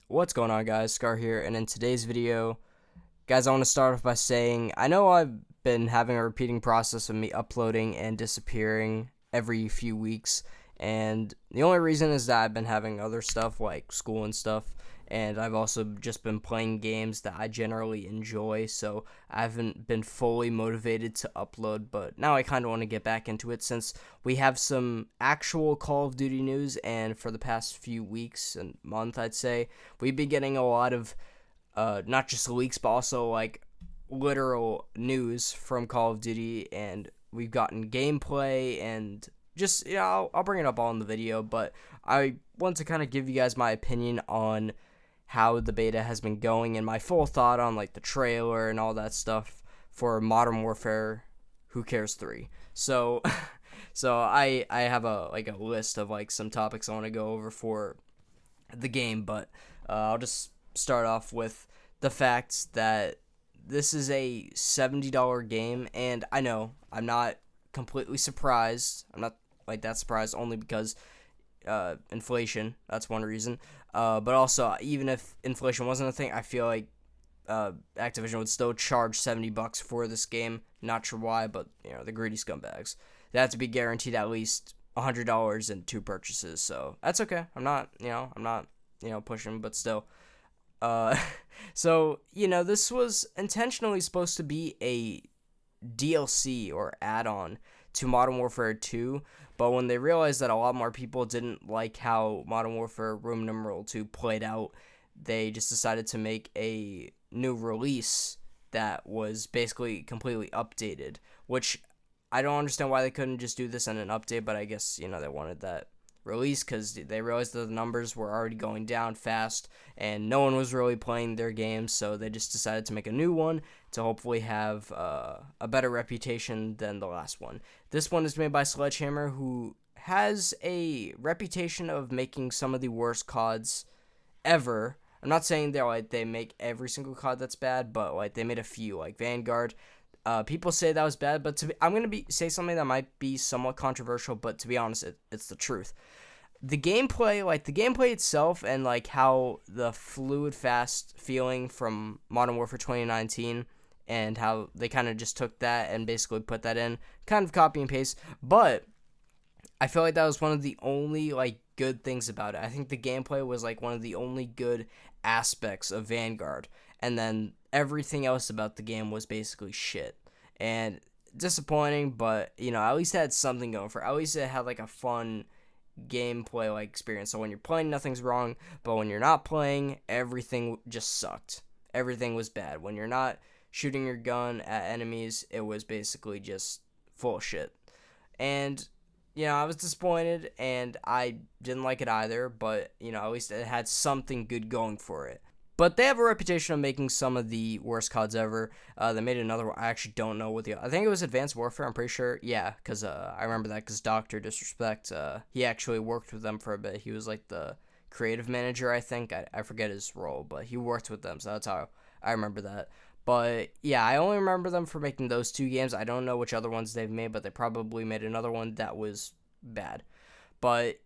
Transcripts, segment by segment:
What's going on, guys? Scar here, and in today's video, guys, I want to start off by saying I know I've been having a repeating process of me uploading and disappearing every few weeks, and the only reason is that I've been having other stuff like school and stuff, and I've also just been playing games that I generally enjoy, so I haven't been fully motivated to upload, but now I kind of want to get back into it since we have some actual Call of Duty news, and for the past few weeks and month, I'd say, we've been getting a lot of not just leaks, but also like literal news from Call of Duty, and we've gotten gameplay and just I'll bring it up all in the video, but I want to kind of give you guys my opinion on how the beta has been going and my full thought on like the trailer and all that stuff for Modern Warfare Who Cares 3. So I have a list of like some topics I want to go over for the game, but I'll just start off with the fact that this is a $70 game, and I know I'm not completely surprised. I'm not like that surprised only because inflation. That's one reason. But also, even if inflation wasn't a thing, I feel like Activision would still charge $70 for this game. Not sure why, but the greedy scumbags. They have to be guaranteed at least $100 in 2 purchases. So that's okay. I'm not pushing, but still. Uh, so this was intentionally supposed to be a DLC or add-on to Modern Warfare 2, but when they realized that a lot more people didn't like how Modern Warfare Room Numeral 2 played out, they just decided to make a new release that was basically completely updated, which I don't understand why they couldn't just do this in an update, but I guess, they wanted that release because they realized that the numbers were already going down fast and no one was really playing their games, so they just decided to make a new one to hopefully have a better reputation than the last one. This one is made by Sledgehammer, who has a reputation of making some of the worst CODs ever. I'm not saying they make every single COD that's bad, but they made a few, like Vanguard. People say that was bad, but I'm gonna say something that might be somewhat controversial, but to be honest, it's the truth. The gameplay itself, and how the fluid, fast feeling from Modern Warfare 2019, and how they kind of just took that and basically put that in, kind of copy and paste. But I feel like that was one of the only good things about it. I think the gameplay was one of the only good aspects of Vanguard, and then everything else about the game was basically shit and disappointing. But at least it had something going for it. At least it had a fun gameplay experience. So when you're playing, nothing's wrong, but when you're not playing, everything just sucked. Everything was bad. When you're not shooting your gun at enemies, it was basically just full of shit. And I was disappointed, and I didn't like it either, but at least it had something good going for it. But they have a reputation of making some of the worst CODs ever. They made another one. I actually don't know I think it was Advanced Warfare, I'm pretty sure. Yeah, because I remember that because Dr. Disrespect, he actually worked with them for a bit. He was the creative manager, I think. I forget his role, but he worked with them, so that's how I remember that. But yeah, I only remember them for making those 2 games. I don't know which other ones they've made, but they probably made another one that was bad. But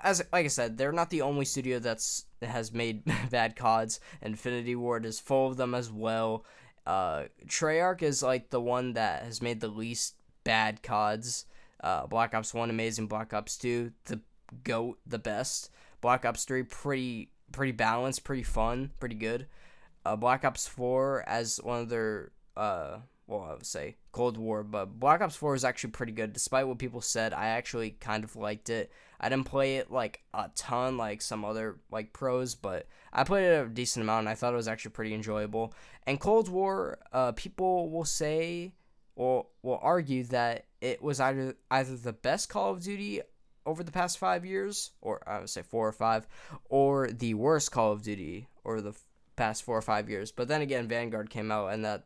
as like I said, they're not the only studio that has made bad CODs. Infinity Ward is full of them as well. Treyarch is the one that has made the least bad CODs. Black Ops 1 amazing, Black Ops 2 the GOAT, the best. Black Ops 3 pretty balanced, pretty fun, pretty good. Black Ops 4 as one of their I would say Cold War, but Black Ops 4 is actually pretty good. Despite what people said, I actually kind of liked it. I didn't play it a ton like some other pros, but I played it a decent amount, and I thought it was actually pretty enjoyable. And Cold War, people will say or will argue that it was either the best Call of Duty over the past 5 years, or I would say 4 or 5, or the worst Call of Duty over the past 4 or 5 years. But then again, Vanguard came out and that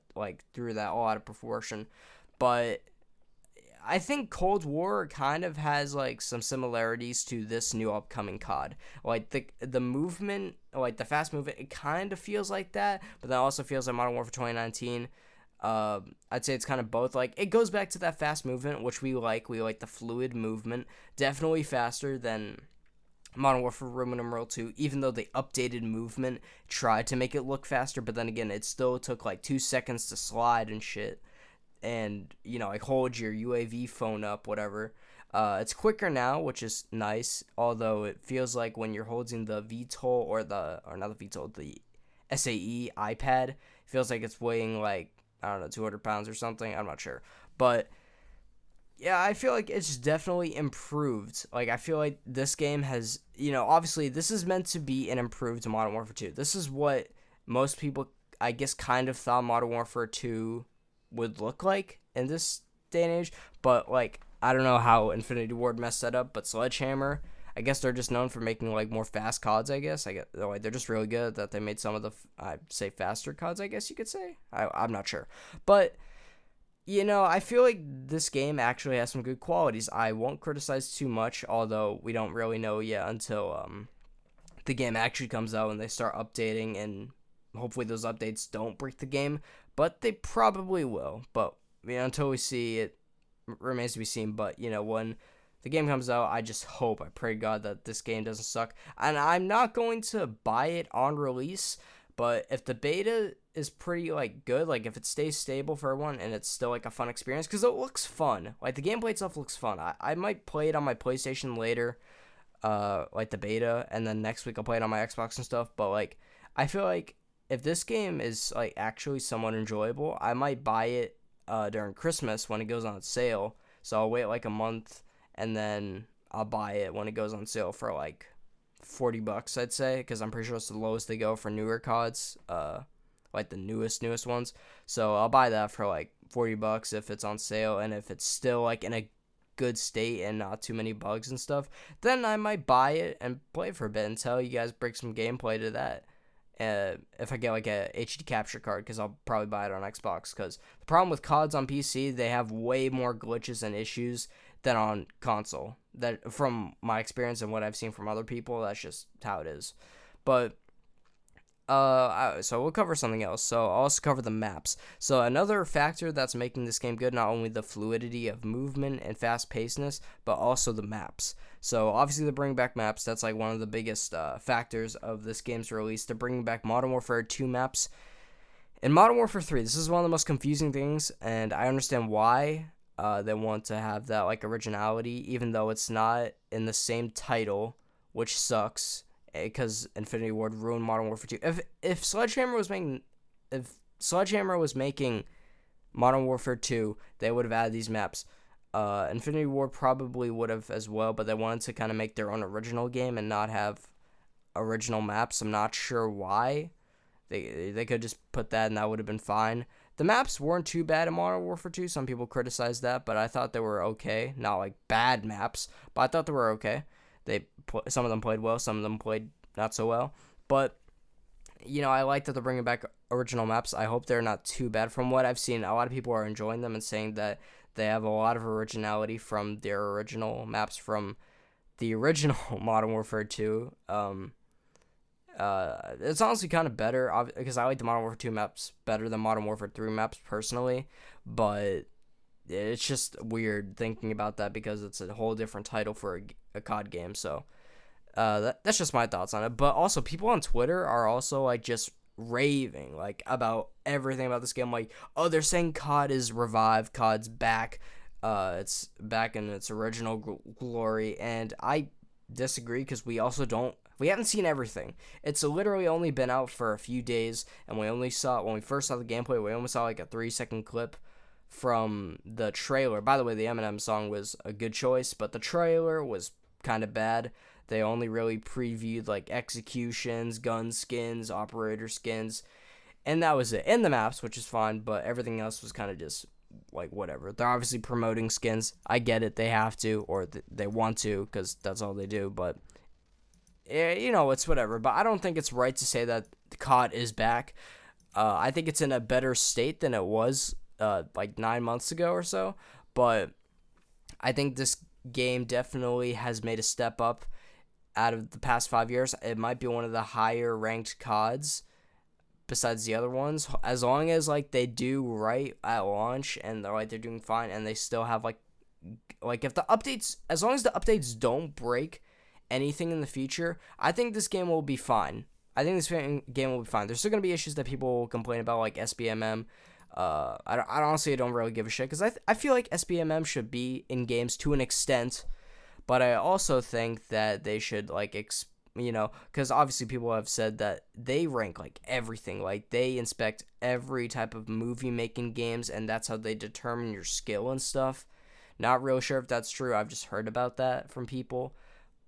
threw that all out of proportion. But I think Cold War kind of has some similarities to this new upcoming COD. The movement, the fast movement, it kind of feels like that, but that also feels like Modern Warfare 2019. I'd say it's kind of both. It goes back to that fast movement, which we like. We like the fluid movement, definitely faster than Modern Warfare Roman numeral 2, even though the updated movement tried to make it look faster, but then again, it still took like 2 seconds to slide and shit. And, like hold your UAV phone up, whatever. It's quicker now, which is nice, although it feels like when you're holding the VTOL or not the VTOL, the SAE iPad, it feels like it's weighing like, I don't know, 200 pounds or something. I'm not sure. But yeah, I feel like it's definitely improved. Like, I feel like this game has, obviously, this is meant to be an improved Modern Warfare 2. This is what most people, I guess, kind of thought Modern Warfare 2 would look like in this day and age. But, like, I don't know how Infinity Ward messed that up, but Sledgehammer, I guess they're just known for making, like, more fast CODs, I guess. Like, they're just really good that they made some of the, I'd say, faster CODs, I guess you could say. I'm not sure. But I feel like this game actually has some good qualities. I won't criticize too much, although we don't really know yet until the game actually comes out and they start updating, and hopefully those updates don't break the game, but they probably will. But until we see it, remains to be seen. But when the game comes out, I just hope, I pray to God that this game doesn't suck. And I'm not going to buy it on release, but if the beta is pretty like good, like if it stays stable for everyone and it's still like a fun experience, because it looks fun, like the gameplay itself looks fun. I might play it on my PlayStation later, like the beta, and then next week I'll play it on my Xbox and stuff. But like I feel like if this game is like actually somewhat enjoyable, I might buy it during Christmas when it goes on sale. So I'll wait like a month and then I'll buy it when it goes on sale for like $40, I'd say, because I'm pretty sure it's the lowest they go for newer CODs, like the newest ones. So I'll buy that for like $40 if it's on sale, and if it's still like in a good state and not too many bugs and stuff, then I might buy it and play for a bit until you guys bring some gameplay to that. If I get like a HD capture card, because I'll probably buy it on Xbox, because the problem with CODs on PC, they have way more glitches and issues than on console. That, from my experience and what I've seen from other people, that's just how it is. But so we'll cover something else. So I'll also cover the maps. So another factor that's making this game good, not only the fluidity of movement and fast pacedness, but also the maps. So obviously they're bringing back maps. That's like one of the biggest factors of this game's release. They're bringing back Modern Warfare 2 maps. In Modern Warfare 3, this is one of the most confusing things, and I understand why they want to have that like originality, even though it's not in the same title, which sucks, because Infinity Ward ruined Modern Warfare 2. If Sledgehammer was making Modern Warfare 2, they would have added these maps. Infinity Ward probably would have as well, but they wanted to kind of make their own original game and not have original maps. I'm not sure why. They could just put that and that would have been fine. The maps weren't too bad in Modern Warfare 2. Some people criticized that, but I thought they were okay. Not like bad maps, but I thought they were okay. Some of them played well, some of them played not so well. But I like that they're bringing back original maps. I hope they're not too bad. From what I've seen, a lot of people are enjoying them and saying that they have a lot of originality from their original maps from the original Modern Warfare 2. It's honestly kind of better, because I like the Modern Warfare 2 maps better than Modern Warfare 3 maps personally, but it's just weird thinking about that because it's a whole different title for a COD game. So that's just my thoughts on it. But also, people on Twitter are also like just raving like about everything about this game. Like, oh, they're saying COD is revived, COD's back, it's back in its original glory, and I disagree, because we haven't seen everything. It's literally only been out for a few days, and when we first saw the gameplay, we only saw like a 3-second clip from the trailer. By the way, the Eminem song was a good choice, but the trailer was kind of bad. They only really previewed like executions, gun skins, operator skins, and that was it. And the maps, which is fine, but everything else was kind of just like whatever. They're obviously promoting skins. I get it. They have to, or they want to, because that's all they do, but it's whatever. But I don't think it's right to say that COD is back. I think it's in a better state than it was like 9 months ago or so. But I think this game definitely has made a step up out of the past 5 years. It might be one of the higher ranked CODs besides the other ones, as long as like they do right at launch and they're doing fine, and they still have like if the updates, as long as the updates don't break anything in the future, I think this game will be fine. I think this game will be fine. There's still going to be issues that people will complain about, like SBMM. I honestly don't really give a shit because I feel like SBMM should be in games to an extent, but I also think that they should like because obviously people have said that they rank like everything, like they inspect every type of movie making games, and that's how they determine your skill and stuff. Not real sure if that's true. I've just heard about that from people,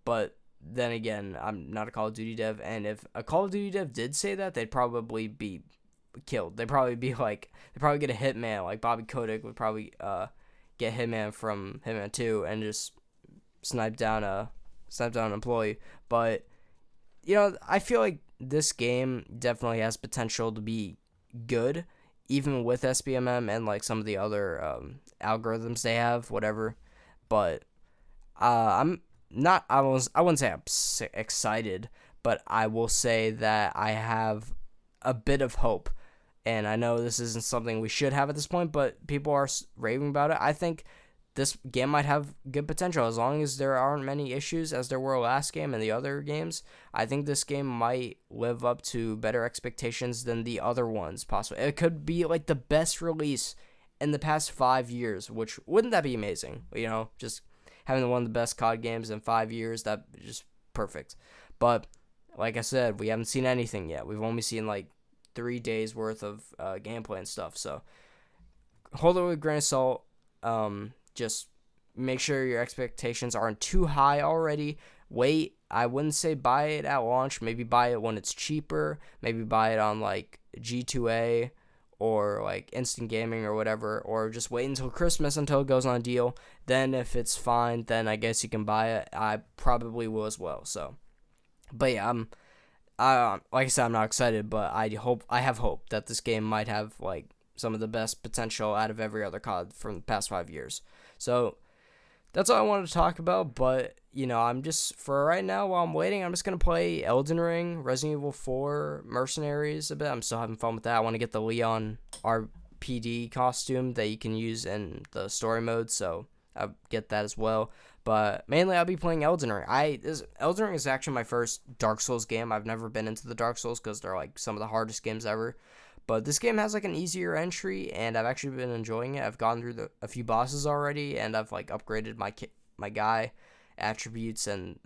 but then again, I'm not a Call of Duty dev, and if a Call of Duty dev did say that, they'd probably be killed. They'd probably get a Hitman, like Bobby Kotick would probably get Hitman from Hitman 2 and just snipe down an employee. But I feel like this game definitely has potential to be good, even with SBMM and like some of the other algorithms they have, whatever. But I'm not. I wouldn't say I'm excited, but I will say that I have a bit of hope. And I know this isn't something we should have at this point, but people are raving about it. I think this game might have good potential as long as there aren't many issues as there were last game and the other games. I think this game might live up to better expectations than the other ones possibly. It could be like the best release in the past 5 years, which wouldn't that be amazing? Just having one of the best COD games in 5 years, that just perfect. But like I said, we haven't seen anything yet. We've only seen like 3 days worth of gameplay and stuff. So hold it with a grain of salt. Just make sure your expectations aren't too high already. Wait, I wouldn't say buy it at launch. Maybe buy it when it's cheaper. Maybe buy it on like G2A or like Instant Gaming or whatever. Or just wait until Christmas until it goes on deal. Then if it's fine, then I guess you can buy it. I probably will as well. So, but yeah, like I said, I'm not excited, but I have hope that this game might have like some of the best potential out of every other COD from the past 5 years. So that's all I wanted to talk about. But I'm just, for right now, while I'm waiting, I'm just gonna play Elden Ring, Resident Evil 4, Mercenaries a bit. I'm still having fun with that. I want to get the Leon RPD costume that you can use in the story mode, so I'll get that as well. But mainly, I'll be playing Elden Ring. Elden Ring is actually my first Dark Souls game. I've never been into the Dark Souls because they're like some of the hardest games ever. But this game has like an easier entry, and I've actually been enjoying it. I've gone through a few bosses already, and I've like upgraded my guy attributes and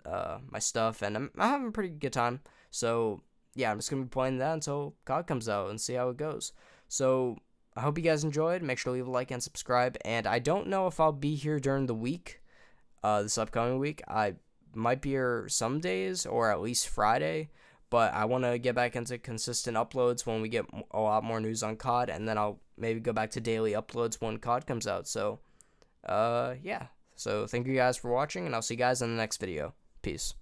my stuff, and I'm having a pretty good time. So yeah, I'm just gonna be playing that until COD comes out and see how it goes. So I hope you guys enjoyed. Make sure to leave a like and subscribe. And I don't know if I'll be here during the week, this upcoming week. I might be here some days, or at least Friday. But I want to get back into consistent uploads when we get a lot more news on COD, and then I'll maybe go back to daily uploads when COD comes out. So, yeah. So thank you guys for watching, and I'll see you guys in the next video. Peace.